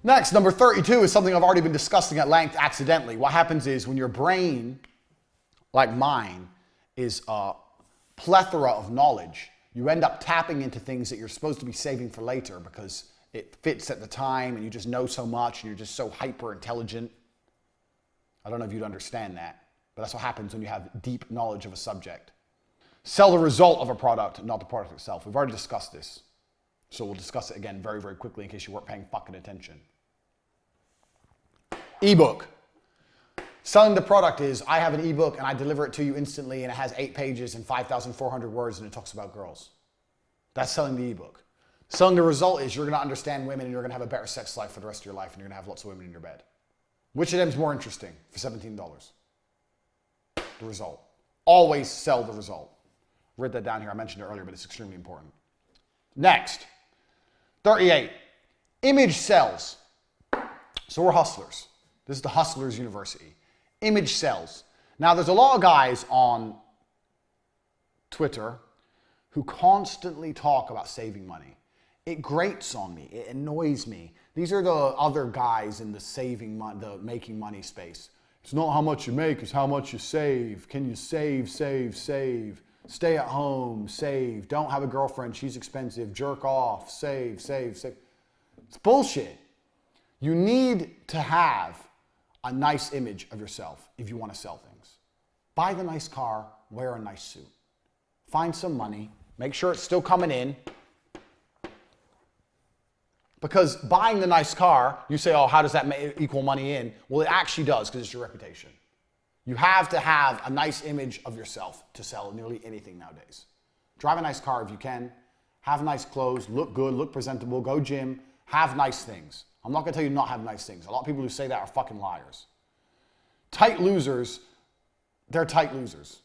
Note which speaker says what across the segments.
Speaker 1: Next, number 32 is something I've already been discussing at length accidentally. What happens is when your brain, like mine, is a plethora of knowledge, you end up tapping into things that you're supposed to be saving for later because it fits at the time and you just know so much and you're just so hyper intelligent. I don't know if you'd understand that, but that's what happens when you have deep knowledge of a subject. Sell the result of a product, not the product itself. We've already discussed this, so we'll discuss it again very, very quickly in case you weren't paying fucking attention. Ebook. Selling the product is, I have an ebook and I deliver it to you instantly and it has 8 pages and 5,400 words and it talks about girls. That's selling the ebook. Selling the result is you're going to understand women and you're going to have a better sex life for the rest of your life and you're going to have lots of women in your bed. Which of them is more interesting for $17? The result. Always sell the result. Write that down here. I mentioned it earlier, but it's extremely important. Next, 38. Image sells. So we're hustlers. This is the Hustlers University. Image sells. Now, there's a lot of guys on Twitter who constantly talk about saving money. It grates on me. It annoys me. These are the other guys in the saving money, the making money space. It's not how much you make, it's how much you save. Can you save, save, save? Stay at home, save. Don't have a girlfriend, she's expensive. Jerk off, save, save, save. It's bullshit. You need to have a nice image of yourself if you want to sell things. Buy the nice car, wear a nice suit. Find some money, make sure it's still coming in. Because buying the nice car, you say, oh, how does that equal money in? Well, it actually does because it's your reputation. You have to have a nice image of yourself to sell nearly anything nowadays. Drive a nice car if you can. Have nice clothes, look good, look presentable, go gym, have nice things. I'm not going to tell you not have nice things. A lot of people who say that are fucking liars. Tight losers, they're tight losers.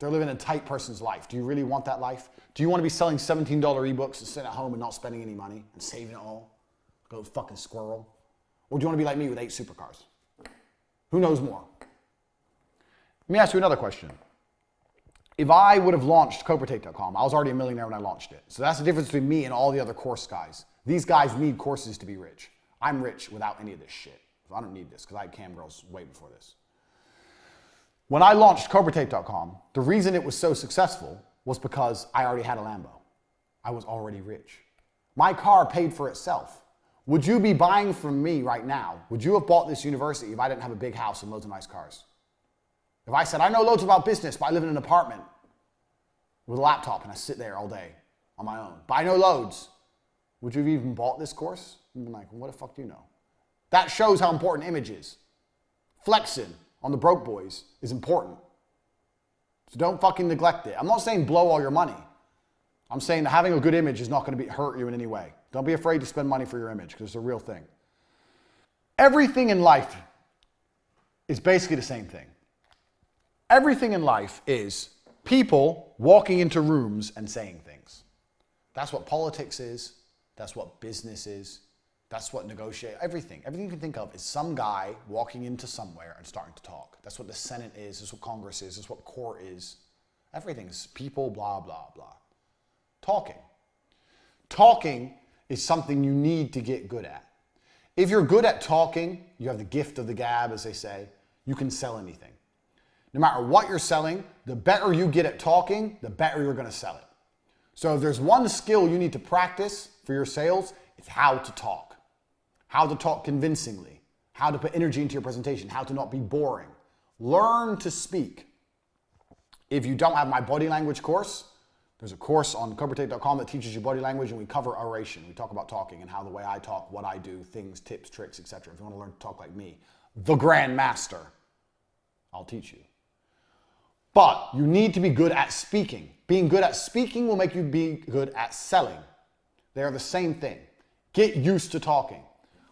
Speaker 1: They're living a tight person's life. Do you really want that life? Do you want to be selling $17 ebooks and sitting at home and not spending any money and saving it all? Go fucking squirrel. Or do you want to be like me with 8 supercars? Who knows more? Let me ask you another question. If I would have launched CobraTake.com, I was already a millionaire when I launched it. So that's the difference between me and all the other course guys. These guys need courses to be rich. I'm rich without any of this shit. So I don't need this because I had cam girls way before this. When I launched CobraTake.com, the reason it was so successful was because I already had a Lambo. I was already rich. My car paid for itself. Would you be buying from me right now? Would you have bought this university if I didn't have a big house and loads of nice cars? If I said, I know loads about business, but I live in an apartment with a laptop and I sit there all day on my own, but I know loads, would you have even bought this course? You'd be like, well, what the fuck do you know? That shows how important image is. Flexing on the broke boys is important. So don't fucking neglect it. I'm not saying blow all your money. I'm saying that having a good image is not going to hurt you in any way. Don't be afraid to spend money for your image because it's a real thing. Everything in life is basically the same thing. Everything in life is people walking into rooms and saying things. That's what politics is. That's what business is. That's what negotiate. Everything you can think of is some guy walking into somewhere and starting to talk. That's what the Senate is. That's what Congress is. That's what court is. Everything is people, blah, blah, blah. Talking. Talking is something you need to get good at. If you're good at talking, you have the gift of the gab, as they say, you can sell anything. No matter what you're selling, the better you get at talking, the better you're going to sell it. So if there's one skill you need to practice for your sales, it's how to talk. How to talk convincingly. How to put energy into your presentation. How to not be boring. Learn to speak. If you don't have my body language course, there's a course on CobraTake.com that teaches you body language, and we cover oration. We talk about talking and how the way I talk, what I do, things, tips, tricks, etc. If you want to learn to talk like me, the Grand Master, I'll teach you. But you need to be good at speaking. Being good at speaking will make you be good at selling. They are the same thing. Get used to talking.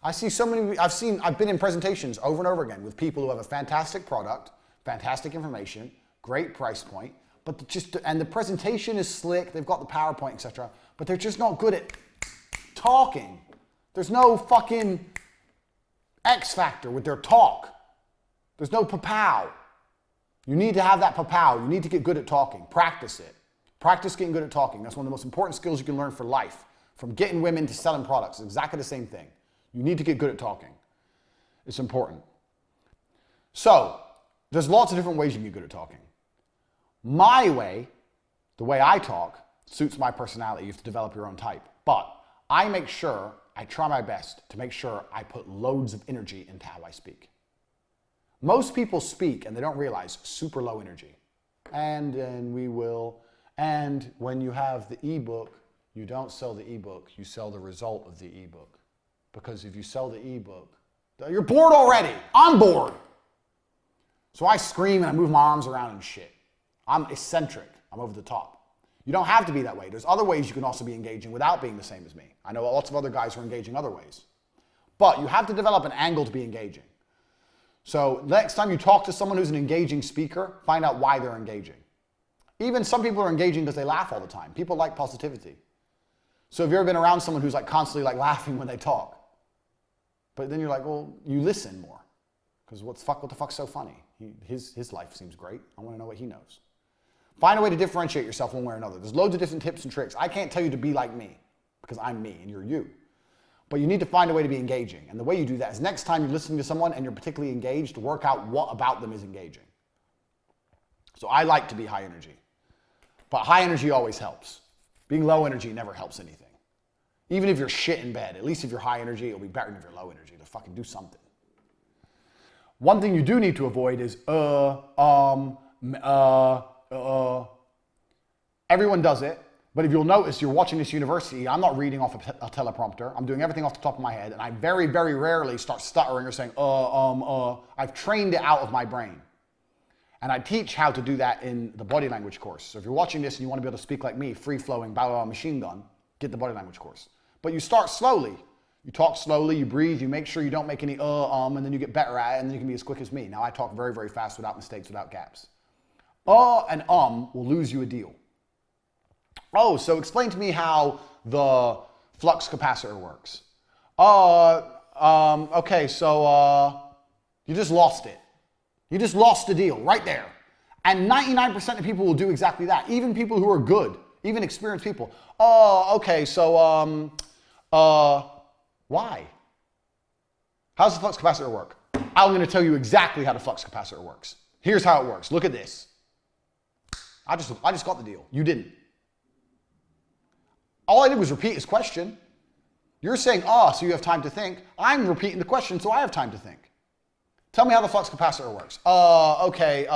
Speaker 1: I've been in presentations over and over again with people who have a fantastic product, fantastic information, great price point, but the presentation is slick, they've got the PowerPoint, etc., but they're just not good at talking. There's no fucking X factor with their talk. There's no pa-pow. You need to have that pa-pow. You need to get good at talking. Practice it. Practice getting good at talking. That's one of the most important skills you can learn for life. From getting women to selling products. It's exactly the same thing. You need to get good at talking. It's important. So, there's lots of different ways you can get good at talking. My way, the way I talk, suits my personality. You have to develop your own type. But I try my best to make sure I put loads of energy into how I speak. Most people speak and they don't realize super low energy. And when you have the ebook, you don't sell the ebook, you sell the result of the ebook. Because if you sell the ebook, you're bored already. I'm bored. So I scream and I move my arms around and shit. I'm eccentric. I'm over the top. You don't have to be that way. There's other ways you can also be engaging without being the same as me. I know lots of other guys who are engaging other ways. But you have to develop an angle to be engaging. So next time you talk to someone who's an engaging speaker, find out why they're engaging. Even some people are engaging because they laugh all the time. People like positivity. So have you ever been around someone who's like constantly like laughing when they talk? But then you're like, well, you listen more. Because what the fuck's so funny? His life seems great. I want to know what he knows. Find a way to differentiate yourself one way or another. There's loads of different tips and tricks. I can't tell you to be like me because I'm me and you're you. But you need to find a way to be engaging. And the way you do that is next time you're listening to someone and you're particularly engaged, work out what about them is engaging. So I like to be high energy. But high energy always helps. Being low energy never helps anything. Even if you're shit in bed, at least if you're high energy, it'll be better than if you're low energy. To fucking do something. One thing you do need to avoid is everyone does it, but if you'll notice, you're watching this university, I'm not reading off a teleprompter. I'm doing everything off the top of my head, and I very, very rarely start stuttering or saying, I've trained it out of my brain. And I teach how to do that in the body language course. So if you're watching this and you want to be able to speak like me, free-flowing, blah, machine gun, get the body language course. But you start slowly. You talk slowly, you breathe, you make sure you don't make any and then you get better at it, and then you can be as quick as me. Now I talk very, very fast without mistakes, without gaps. And will lose you a deal. Oh, so explain to me how the flux capacitor works. Okay, so you just lost it. You just lost the deal right there. And 99% of people will do exactly that. Even people who are good, even experienced people. Okay, so why? How does the flux capacitor work? I'm going to tell you exactly how the flux capacitor works. Here's how it works. Look at this. I just got the deal. You didn't. All I did was repeat his question. You're saying, so you have time to think. I'm repeating the question, so I have time to think. Tell me how the flux capacitor works. Okay,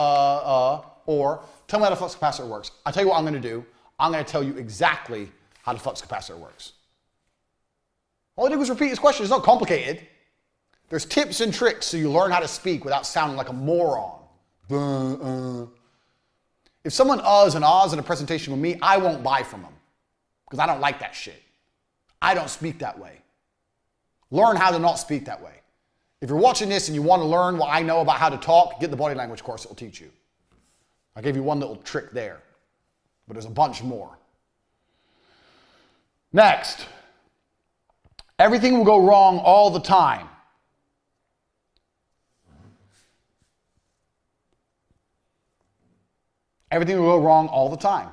Speaker 1: or tell me how the flux capacitor works. I'll tell you what I'm going to do. I'm going to tell you exactly how the flux capacitor works. All I did was repeat his question. It's not complicated. There's tips and tricks so you learn how to speak without sounding like a moron. If someone and ahs in a presentation with me, I won't buy from them because I don't like that shit. I don't speak that way. Learn how to not speak that way. If you're watching this and you want to learn what I know about how to talk, get the body language course. It will teach you. I gave you one little trick there, but there's a bunch more. Next, everything will go wrong all the time. Everything will go wrong all the time.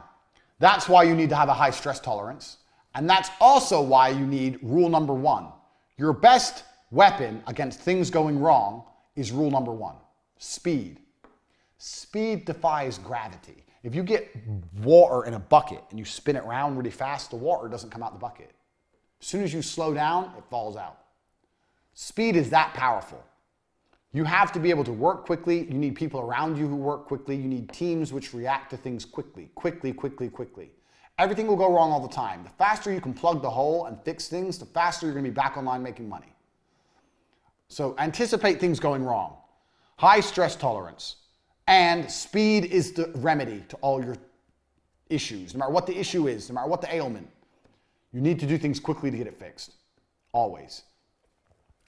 Speaker 1: That's why you need to have a high stress tolerance. And that's also why you need rule number 1. Your best weapon against things going wrong is rule number 1, speed. Speed defies gravity. If you get water in a bucket and you spin it around really fast, the water doesn't come out the bucket. As soon as you slow down, it falls out. Speed is that powerful. You have to be able to work quickly. You need people around you who work quickly. You need teams which react to things quickly. Everything will go wrong all the time. The faster you can plug the hole and fix things, the faster you're going to be back online making money. So anticipate things going wrong. High stress tolerance. And speed is the remedy to all your issues. No matter what the issue is, no matter what the ailment, you need to do things quickly to get it fixed. Always.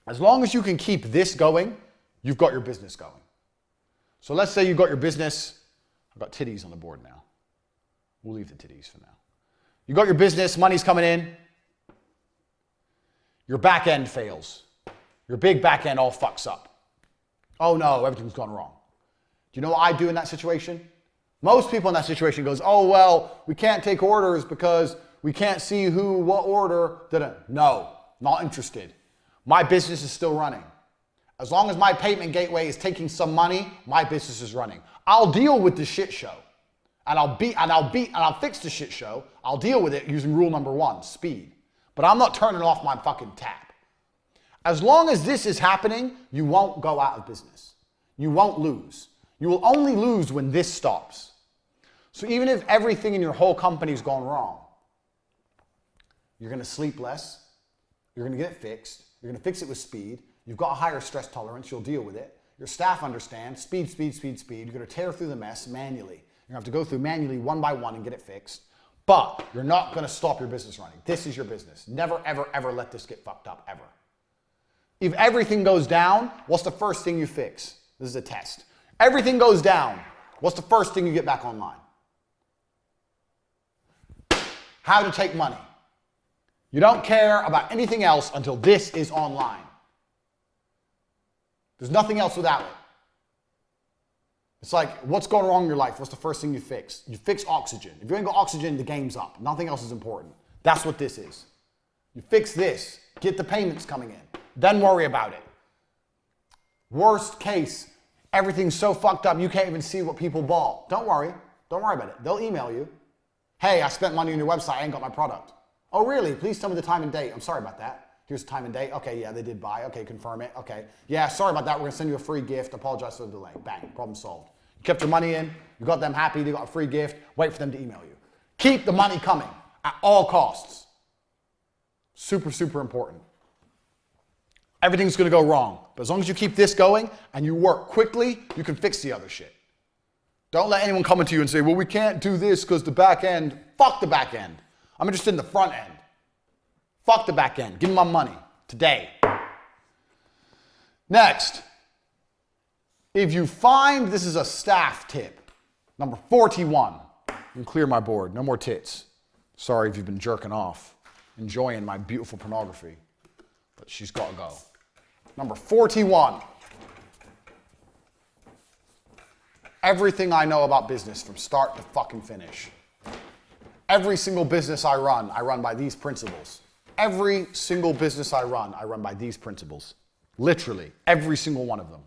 Speaker 1: As long as you can keep this going, you've got your business going. So let's say you've got your business. I've got titties on the board now. We'll leave the titties for now. You got your business, money's coming in. Your back end fails. Your big back end all fucks up. Oh no, everything's gone wrong. Do you know what I do in that situation? Most people in that situation goes, oh well, we can't take orders because we can't see who, what order. No, not interested. My business is still running. As long as my payment gateway is taking some money, my business is running. I'll deal with the shit show. And I'll fix the shit show. I'll deal with it using rule number 1, speed. But I'm not turning off my fucking tap. As long as this is happening, you won't go out of business. You won't lose. You will only lose when this stops. So even if everything in your whole company's gone wrong, you're going to sleep less. You're going to get it fixed. You're going to fix it with speed. You've got a higher stress tolerance. You'll deal with it. Your staff understands. Speed, speed, speed, speed. You're going to tear through the mess manually. You're going to have to go through manually one by one and get it fixed. But you're not going to stop your business running. This is your business. Never, ever, ever let this get fucked up, ever. If everything goes down, what's the first thing you fix? This is a test. Everything goes down. What's the first thing you get back online? How to take money. You don't care about anything else until this is online. There's nothing else without it. It's like, what's going wrong in your life? What's the first thing you fix? You fix oxygen. If you ain't got oxygen, the game's up. Nothing else is important. That's what this is. You fix this. Get the payments coming in. Then worry about it. Worst case, everything's so fucked up you can't even see what people bought. Don't worry. Don't worry about it. They'll email you. Hey, I spent money on your website. I ain't got my product. Oh, really? Please tell me the time and date. I'm sorry about that. Here's the time and date. Okay, yeah, they did buy. Okay, confirm it. Okay. Yeah, sorry about that. We're going to send you a free gift. Apologize for the delay. Bang. Problem solved. You kept your money in. You got them happy. They got a free gift. Wait for them to email you. Keep the money coming at all costs. Super, super important. Everything's going to go wrong. But as long as you keep this going and you work quickly, you can fix the other shit. Don't let anyone come into you and say, well, we can't do this because the back end. Fuck the back end. I'm interested in the front end. Fuck the back end. Give me my money today. Next, if you find, this is a staff tip, number 41. You can clear my board. No more tits. Sorry if you've been jerking off, enjoying my beautiful pornography, but she's got to go. Number 41. Everything I know about business from start to fucking finish. Every single business I run by these principles. Every single business I run by these principles. Literally, every single one of them.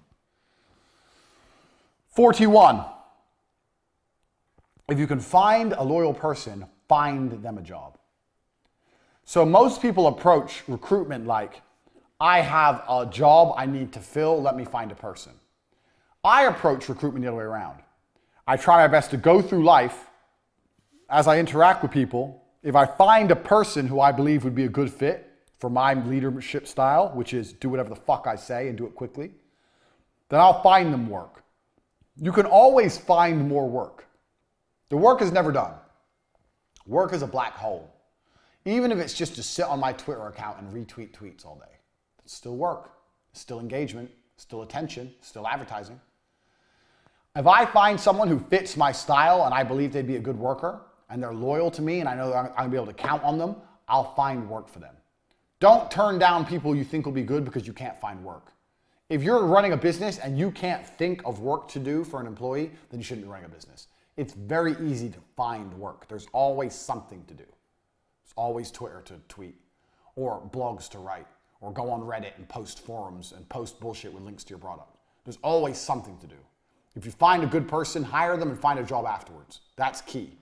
Speaker 1: 41. If you can find a loyal person, find them a job. So most people approach recruitment like, I have a job I need to fill, let me find a person. I approach recruitment the other way around. I try my best to go through life as I interact with people. If I find a person who I believe would be a good fit for my leadership style, which is do whatever the fuck I say and do it quickly, then I'll find them work. You can always find more work. The work is never done. Work is a black hole. Even if it's just to sit on my Twitter account and retweet tweets all day. It's still work, it's still engagement, still attention, still advertising. If I find someone who fits my style and I believe they'd be a good worker, and they're loyal to me and I know I'm going to be able to count on them, I'll find work for them. Don't turn down people you think will be good because you can't find work. If you're running a business and you can't think of work to do for an employee, then you shouldn't be running a business. It's very easy to find work. There's always something to do. There's always Twitter to tweet, or blogs to write, or go on Reddit and post forums and post bullshit with links to your product. There's always something to do. If you find a good person, hire them and find a job afterwards. That's key.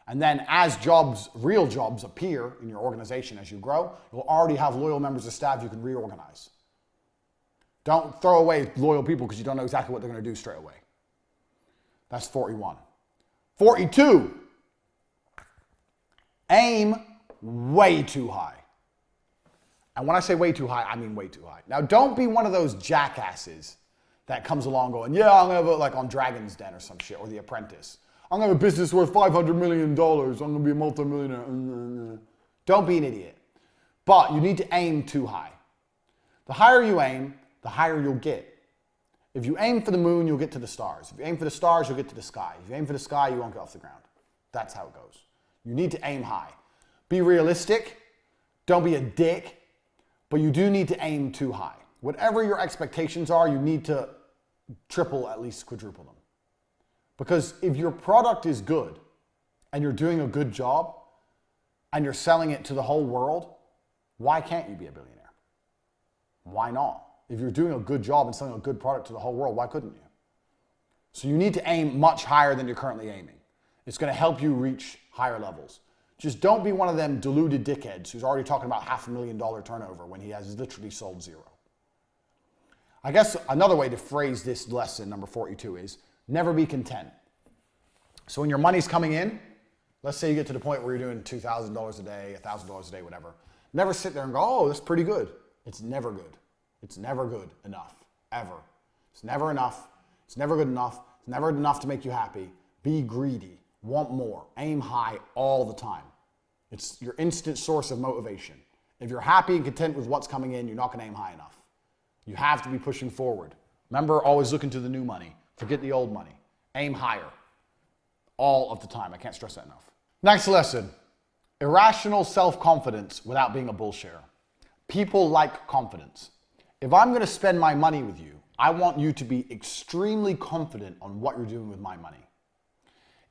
Speaker 1: And then as jobs, real jobs appear in your organization as you grow, you'll already have loyal members of staff you can reorganize. Don't throw away loyal people because you don't know exactly what they're going to do straight away. That's 41. 42. Aim way too high. And when I say way too high, I mean way too high. Now, don't be one of those jackasses that comes along going, yeah, I'm going to have it like on Dragon's Den or some shit, or The Apprentice. I'm going to have a business worth $500 million. I'm going to be a multimillionaire. Don't be an idiot. But you need to aim too high. The higher you aim, the higher you'll get. If you aim for the moon, you'll get to the stars. If you aim for the stars, you'll get to the sky. If you aim for the sky, you won't get off the ground. That's how it goes. You need to aim high. Be realistic. Don't be a dick. But you do need to aim too high. Whatever your expectations are, you need to triple, at least quadruple them. Because if your product is good and you're doing a good job and you're selling it to the whole world, why can't you be a billionaire? Why not? If you're doing a good job and selling a good product to the whole world, why couldn't you? So you need to aim much higher than you're currently aiming. It's going to help you reach higher levels. Just don't be one of them deluded dickheads who's already talking about $500,000 turnover when he has literally sold zero. I guess another way to phrase this lesson, number 42, is never be content. So when your money's coming in, let's say you get to the point where you're doing $2,000 a day, $1,000 a day, whatever. Never sit there and go, oh, that's pretty good. It's never good. It's never good enough, ever. It's never enough. It's never good enough. It's never enough to make you happy. Be greedy. Want more. Aim high all the time. It's your instant source of motivation. If you're happy and content with what's coming in, you're not going to aim high enough. You have to be pushing forward. Remember, always looking to the new money. Forget the old money. Aim higher. All of the time. I can't stress that enough. Next lesson. Irrational self-confidence without being a bullshitter. People like confidence. If I'm going to spend my money with you, I want you to be extremely confident on what you're doing with my money.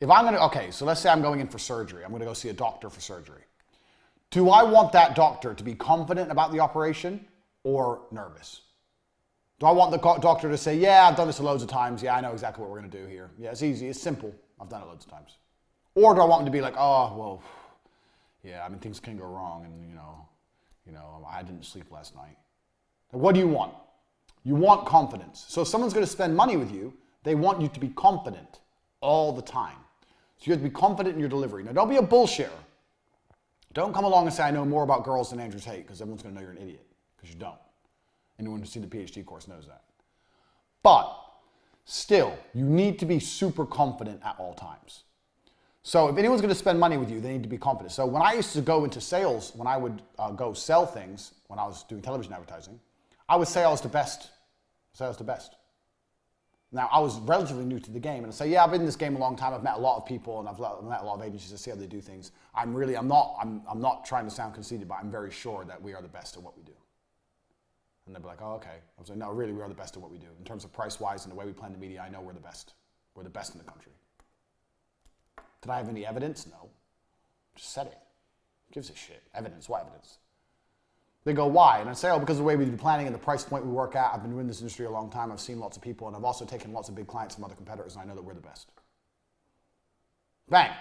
Speaker 1: If I'm going to, okay, so let's say I'm going in for surgery. I'm going to go see a doctor for surgery. Do I want that doctor to be confident about the operation or nervous? Do I want the doctor to say, yeah, I've done this loads of times. Yeah, I know exactly what we're going to do here. Yeah, it's easy. It's simple. I've done it loads of times. Or do I want him to be like, oh, well, yeah, I mean, things can go wrong. And, you know, I didn't sleep last night. What do you want? You want confidence. So if someone's going to spend money with you, they want you to be confident all the time. So you have to be confident in your delivery. Now, don't be a bullshitter. Don't come along and say, I know more about girls than Andrew Tate, because everyone's going to know you're an idiot, because you don't. Anyone who's seen the PhD course knows that. But still, you need to be super confident at all times. So if anyone's going to spend money with you, they need to be confident. So when I used to go into sales, when I would go sell things, when I was doing television advertising, I would say I was the best. Say I was the best. Now, I was relatively new to the game, and I'd say, yeah, I've been in this game a long time. I've met a lot of people, and I've met a lot of agencies. I see how they do things. I'm not trying to sound conceited, but I'm very sure that we are the best at what we do. And they'd be like, oh, okay. I was like, no, really, we are the best at what we do. In terms of price-wise and the way we plan the media, I know we're the best. We're the best in the country. Did I have any evidence? No. Just said it. Who gives a shit? Evidence. What evidence? They go, why? And I say, oh, because of the way we do planning and the price point we work at. I've been in this industry a long time. I've seen lots of people, and I've also taken lots of big clients from other competitors, and I know that we're the best. Bang.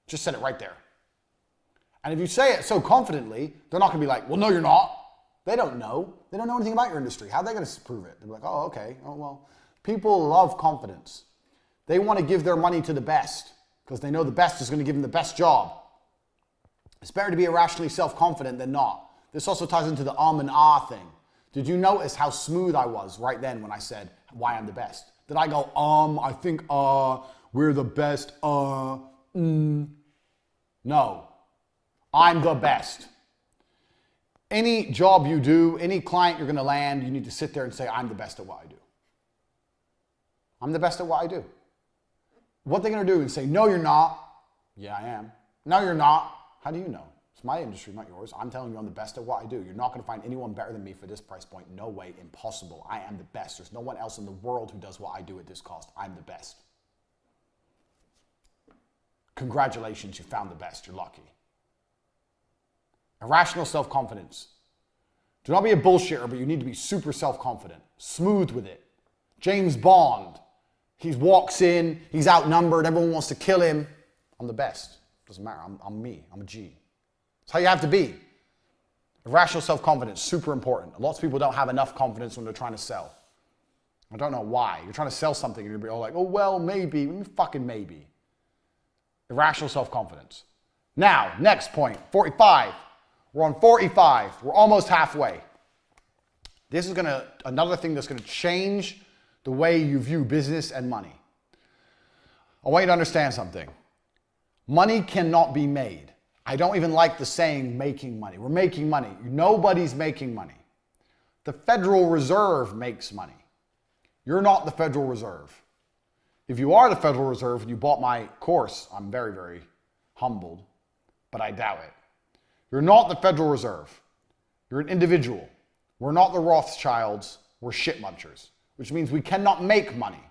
Speaker 1: Just said it right there. And if you say it so confidently, they're not going to be like, well, no, you're not. They don't know. They don't know anything about your industry. How are they going to prove it? They're like, oh, okay. Oh, well. People love confidence. They want to give their money to the best because they know the best is going to give them the best job. It's better to be irrationally self-confident than not. This also ties into the and ah thing. Did you notice how smooth I was right then when I said why I'm the best? Did I go, I think, we're the best, No. I'm the best. Any job you do, any client you're going to land, you need to sit there and say, I'm the best at what I do. I'm the best at what I do. What they're going to do is say, no, you're not. Yeah, I am. No, you're not. How do you know? It's my industry, not yours. I'm telling you I'm the best at what I do. You're not going to find anyone better than me for this price point. No way. Impossible. I am the best. There's no one else in the world who does what I do at this cost. I'm the best. Congratulations, you found the best. You're lucky. Irrational self-confidence. Do not be a bullshitter, but you need to be super self-confident. Smooth with it. James Bond. He walks in, he's outnumbered, everyone wants to kill him. I'm the best. Doesn't matter. I'm me. I'm a G. That's how you have to be. Irrational self-confidence, super important. Lots of people don't have enough confidence when they're trying to sell. I don't know why. You're trying to sell something and you're all like, oh, well, maybe. Fucking maybe. Irrational self-confidence. Now, next point, 45. We're on 45. We're almost halfway. This is another thing that's going to change the way you view business and money. I want you to understand something. Money cannot be made. I don't even like the saying making money. We're making money. Nobody's making money. The Federal Reserve makes money. You're not the Federal Reserve. If you are the Federal Reserve and you bought my course, I'm very, very humbled, but I doubt it. You're not the Federal Reserve. You're an individual. We're not the Rothschilds. We're shit munchers, which means we cannot make money.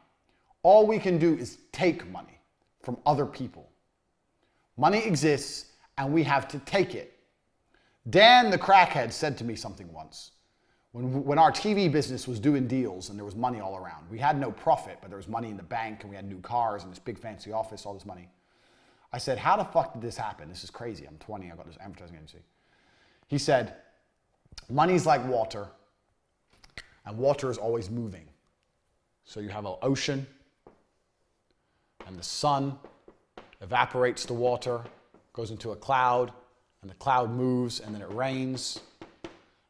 Speaker 1: All we can do is take money from other people. Money exists and we have to take it. Dan the crackhead said to me something once. When our TV business was doing deals and there was money all around, we had no profit, but there was money in the bank and we had new cars and this big fancy office, all this money. I said, how the fuck did this happen? This is crazy. I'm 20, I got this advertising agency. He said, money's like water, and water is always moving. So you have an ocean, and the sun evaporates the water, goes into a cloud, and the cloud moves, and then it rains,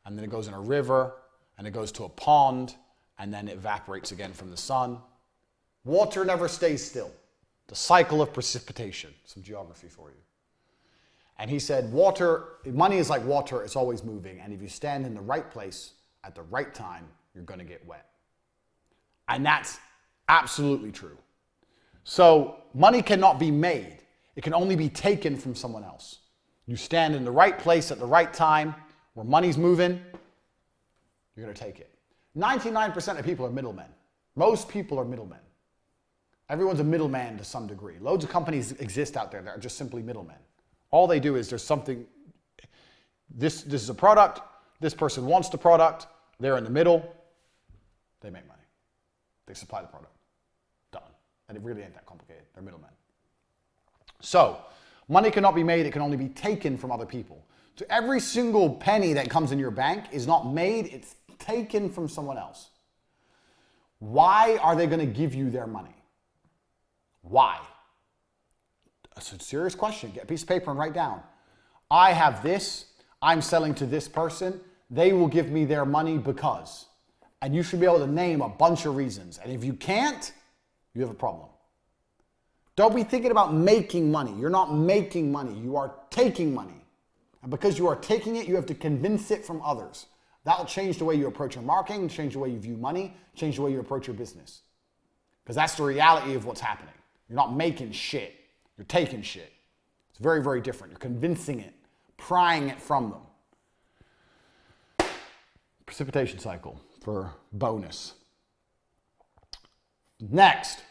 Speaker 1: and then it goes in a river, and it goes to a pond, and then it evaporates again from the sun. Water never stays still. The cycle of precipitation. Some geography for you. And he said, money is like water, it's always moving, and if you stand in the right place at the right time, you're going to get wet. And that's absolutely true. So money cannot be made. It can only be taken from someone else. You stand in the right place at the right time, where money's moving, you're going to take it. 99% of people are middlemen. Most people are middlemen. Everyone's a middleman to some degree. Loads of companies exist out there that are just simply middlemen. All they do is there's something, this is a product, this person wants the product, they're in the middle, they make money. They supply the product. Done. And it really ain't that complicated. They're middlemen. So, money cannot be made, it can only be taken from other people. So every single penny that comes in your bank is not made, it's taken from someone else. Why are they going to give you their money? Why? That's a serious question. Get a piece of paper and write down. I have this, I'm selling to this person, they will give me their money because. And you should be able to name a bunch of reasons. And if you can't, you have a problem. Don't be thinking about making money. You're not making money. You are taking money. And because you are taking it, you have to convince it from others. That'll change the way you approach your marketing, change the way you view money, change the way you approach your business. Because that's the reality of what's happening. You're not making shit. You're taking shit. It's very, very different. You're convincing it, prying it from them. Precipitation cycle for bonus. Next.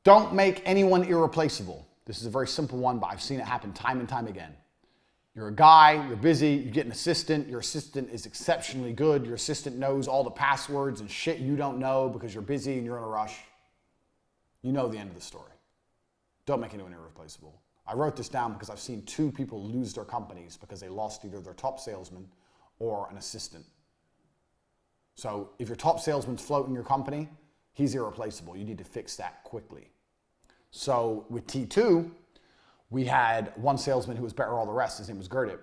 Speaker 1: Don't make anyone irreplaceable. This is a very simple one, but I've seen it happen time and time again. You're a guy, you're busy, you get an assistant, your assistant is exceptionally good, your assistant knows all the passwords and shit you don't know because you're busy and you're in a rush. You know the end of the story. Don't make anyone irreplaceable. I wrote this down because I've seen 2 people lose their companies because they lost either their top salesman or an assistant. So if your top salesman's floating your company, he's irreplaceable. You need to fix that quickly. So with T2, we had one salesman who was better than all the rest. His name was Gerdip,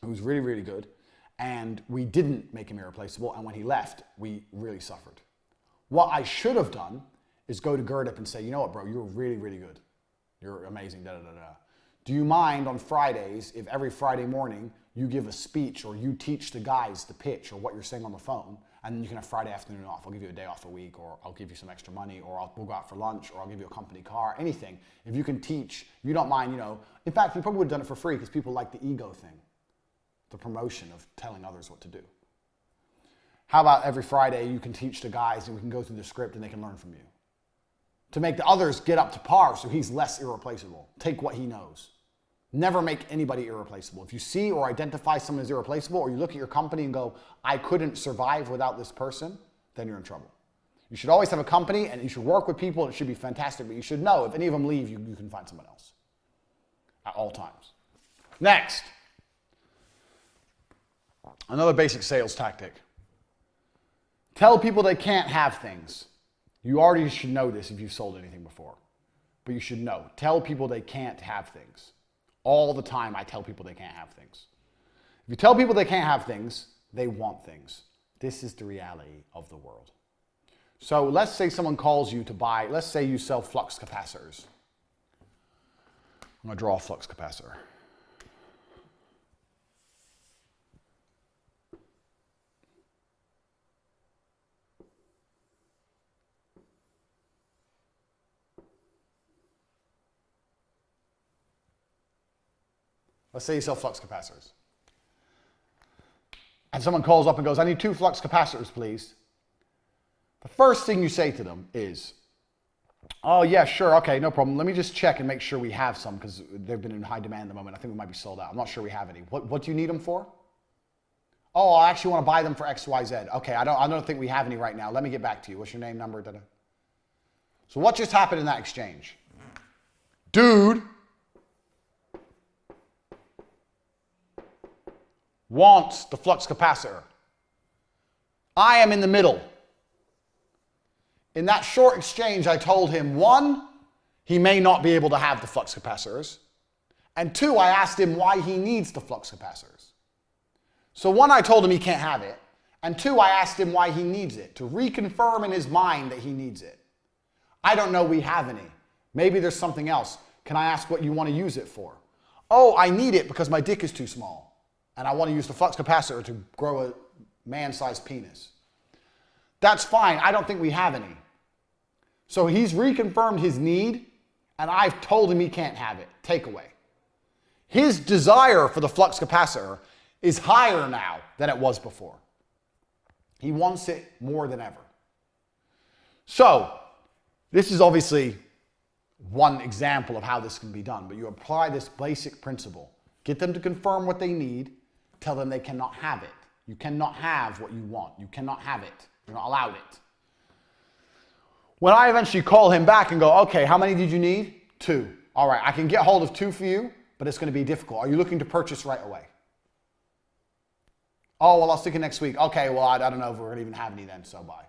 Speaker 1: who was really, really good. And we didn't make him irreplaceable. And when he left, we really suffered. What I should have done is go to Gerdip and say, you know what, bro, you're really, really good. You're amazing, da, da, da, da. Do you mind on Fridays, if every Friday morning you give a speech or you teach the guys the pitch or what you're saying on the phone, and then you can have Friday afternoon off. I'll give you a day off a week, or I'll give you some extra money, or we'll go out for lunch, or I'll give you a company car, anything. If you can teach, you don't mind, in fact, you probably would have done it for free because people like the ego thing, the promotion of telling others what to do. How about every Friday you can teach the guys and we can go through the script and they can learn from you? To make the others get up to par so he's less irreplaceable. Take what he knows. Never make anybody irreplaceable. If you see or identify someone as irreplaceable, or you look at your company and go, I couldn't survive without this person, then you're in trouble. You should always have a company and you should work with people and it should be fantastic, but you should know if any of them leave, you can find someone else at all times. Next, another basic sales tactic. Tell people they can't have things. You already should know this if you've sold anything before, but you should know. Tell people they can't have things. All the time I tell people they can't have things. If you tell people they can't have things, they want things. This is the reality of the world. So let's say someone calls you to buy, let's say you sell flux capacitors. I'm going to draw a flux capacitor. Let's say you sell flux capacitors. And someone calls up and goes, I need 2 flux capacitors, please. The first thing you say to them is, oh yeah, sure, okay, no problem. Let me just check and make sure we have some because they've been in high demand at the moment. I think we might be sold out. I'm not sure we have any. What do you need them for? Oh, I actually want to buy them for XYZ. Okay, I don't think we have any right now. Let me get back to you. What's your name, number? Da-da. So what just happened in that exchange? Dude wants the flux capacitor. I am in the middle. In that short exchange, I told him, one, he may not be able to have the flux capacitors. And two, I asked him why he needs the flux capacitors. So one, I told him he can't have it. And two, I asked him why he needs it, to reconfirm in his mind that he needs it. I don't know we have any. Maybe there's something else. Can I ask what you want to use it for? Oh, I need it because my dick is too small. And I want to use the flux capacitor to grow a man-sized penis. That's fine. I don't think we have any. So he's reconfirmed his need, and I've told him he can't have it. Takeaway. His desire for the flux capacitor is higher now than it was before. He wants it more than ever. So, this is obviously one example of how this can be done, but you apply this basic principle. Get them to confirm what they need, tell them they cannot have it. You cannot have what you want. You cannot have it. You're not allowed it. When I eventually call him back and go, okay, how many did you need? 2. All right, I can get hold of 2 for you, but it's going to be difficult. Are you looking to purchase right away? Oh, well, I was thinking next week. Okay, well, I don't know if we're going to even have any then, so bye. Are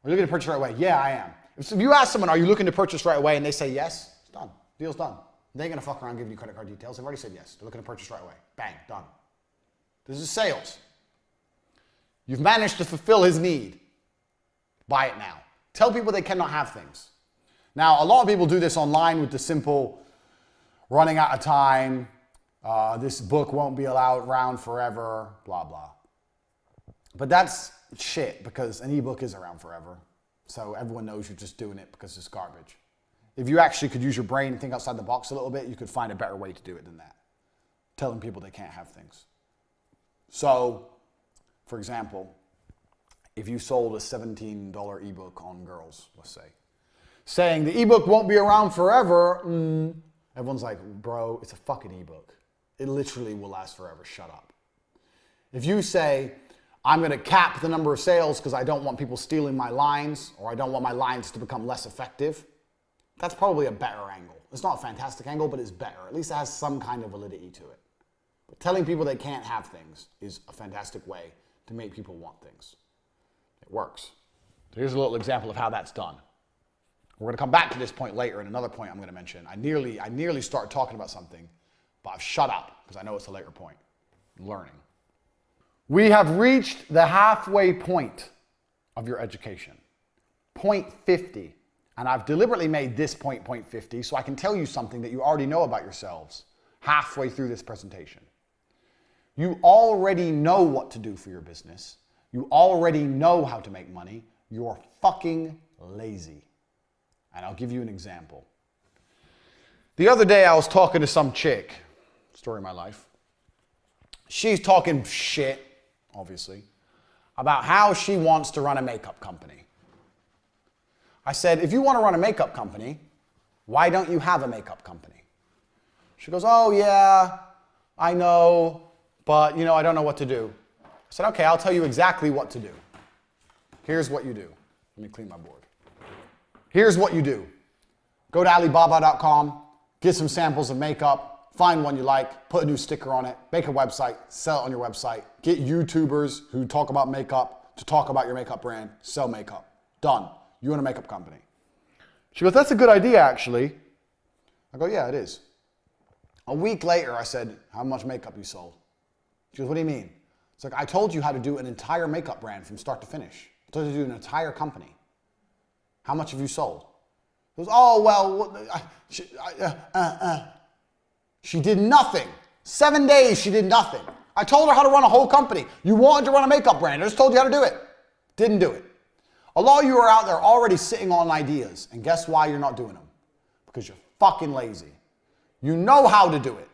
Speaker 1: you looking to purchase right away? Yeah, I am. If you ask someone, are you looking to purchase right away, and they say yes, it's done. Deal's done. They ain't going to fuck around giving you credit card details. They've already said yes. They're looking to purchase right away. Bang, done. This is sales. You've managed to fulfill his need. Buy it now. Tell people they cannot have things. Now, a lot of people do this online with the simple running out of time, this book won't be allowed around forever, blah, blah. But that's shit because an ebook is around forever. So everyone knows you're just doing it because it's garbage. If you actually could use your brain and think outside the box a little bit, you could find a better way to do it than that. Telling people they can't have things. So, for example, if you sold a $17 ebook on girls, let's say, saying the ebook won't be around forever, everyone's like, bro, it's a fucking ebook. It literally will last forever. Shut up. If you say, I'm going to cap the number of sales because I don't want people stealing my lines or I don't want my lines to become less effective, that's probably a better angle. It's not a fantastic angle, but it's better. At least it has some kind of validity to it. But telling people they can't have things is a fantastic way to make people want things. It works. So here's a little example of how that's done. We're going to come back to this point later, and another point I'm going to mention. I nearly started talking about something, but I've shut up because I know it's a later point. Learning. We have reached the halfway point of your education. Point 50. And I've deliberately made this point 50 so I can tell you something that you already know about yourselves halfway through this presentation. You already know what to do for your business. You already know how to make money. You're fucking lazy. And I'll give you an example. The other day I was talking to some chick, story of my life. She's talking shit, obviously, about how she wants to run a makeup company. I said, if you want to run a makeup company, why don't you have a makeup company? She goes, oh yeah, I know, but I don't know what to do. I said, okay, I'll tell you exactly what to do. Here's what you do. Let me clean my board. Here's what you do. Go to Alibaba.com, get some samples of makeup, find one you like, put a new sticker on it, make a website, sell it on your website, get YouTubers who talk about makeup to talk about your makeup brand, sell makeup. Done. You own a makeup company. She goes, that's a good idea, actually. I go, yeah, it is. A week later, I said, how much makeup you sold? She goes, what do you mean? It's like, I told you how to do an entire makeup brand from start to finish. I told you to do an entire company. How much have you sold? She goes, oh, well, she did nothing. 7 days, she did nothing. I told her how to run a whole company. You wanted to run a makeup brand. I just told you how to do it. Didn't do it. A lot of you are out there already sitting on ideas, and guess why you're not doing them? Because you're fucking lazy. You know how to do it,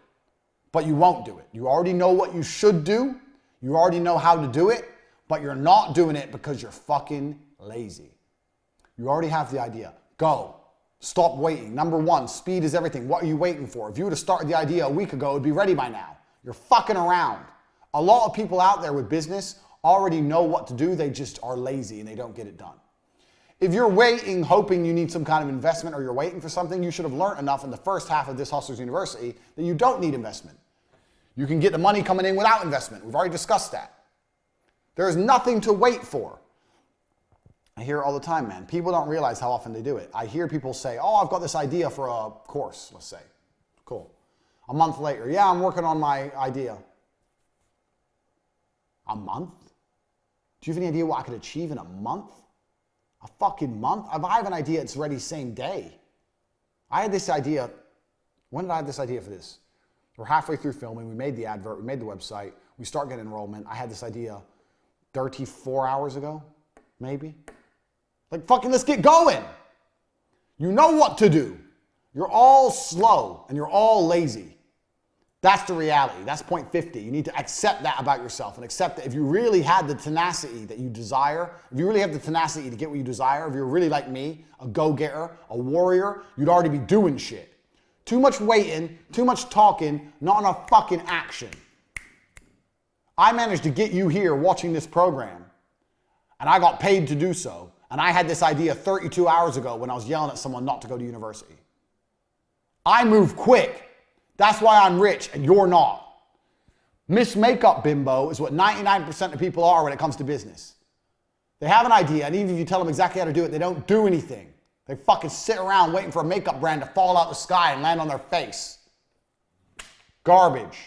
Speaker 1: but you won't do it. You already know what you should do. You already know how to do it, but you're not doing it because you're fucking lazy. You already have the idea. Go. Stop waiting. Number one, speed is everything. What are you waiting for? If you would have started the idea a week ago, it would be ready by now. You're fucking around. A lot of people out there with business already know what to do. They just are lazy and they don't get it done. If you're waiting, hoping you need some kind of investment or you're waiting for something, you should have learned enough in the first half of this Hustlers University that you don't need investment. You can get the money coming in without investment. We've already discussed that. There is nothing to wait for. I hear it all the time, man. People don't realize how often they do it. I hear people say, oh, I've got this idea for a course, let's say. Cool. A month later, yeah, I'm working on my idea. A month? Do you have any idea what I could achieve in a month? A fucking month? If I have an idea, it's ready same day. I had this idea. When did I have this idea for this? We're halfway through filming. We made the advert. We made the website. We start getting enrollment. I had this idea 34 hours ago, maybe. Like, fucking, let's get going. You know what to do. You're all slow and you're all lazy. That's the reality. That's point 50. You need to accept that about yourself and accept that if you really had the tenacity that you desire, if you really have the tenacity to get what you desire, if you're really like me, a go-getter, a warrior, you'd already be doing shit. Too much waiting, too much talking, not enough fucking action. I managed to get you here watching this program, and I got paid to do so, and I had this idea 32 hours ago when I was yelling at someone not to go to university. I move quick. That's why I'm rich and you're not. Miss Makeup Bimbo is what 99% of people are when it comes to business. They have an idea, and even if you tell them exactly how to do it, they don't do anything. They fucking sit around waiting for a makeup brand to fall out the sky and land on their face. Garbage.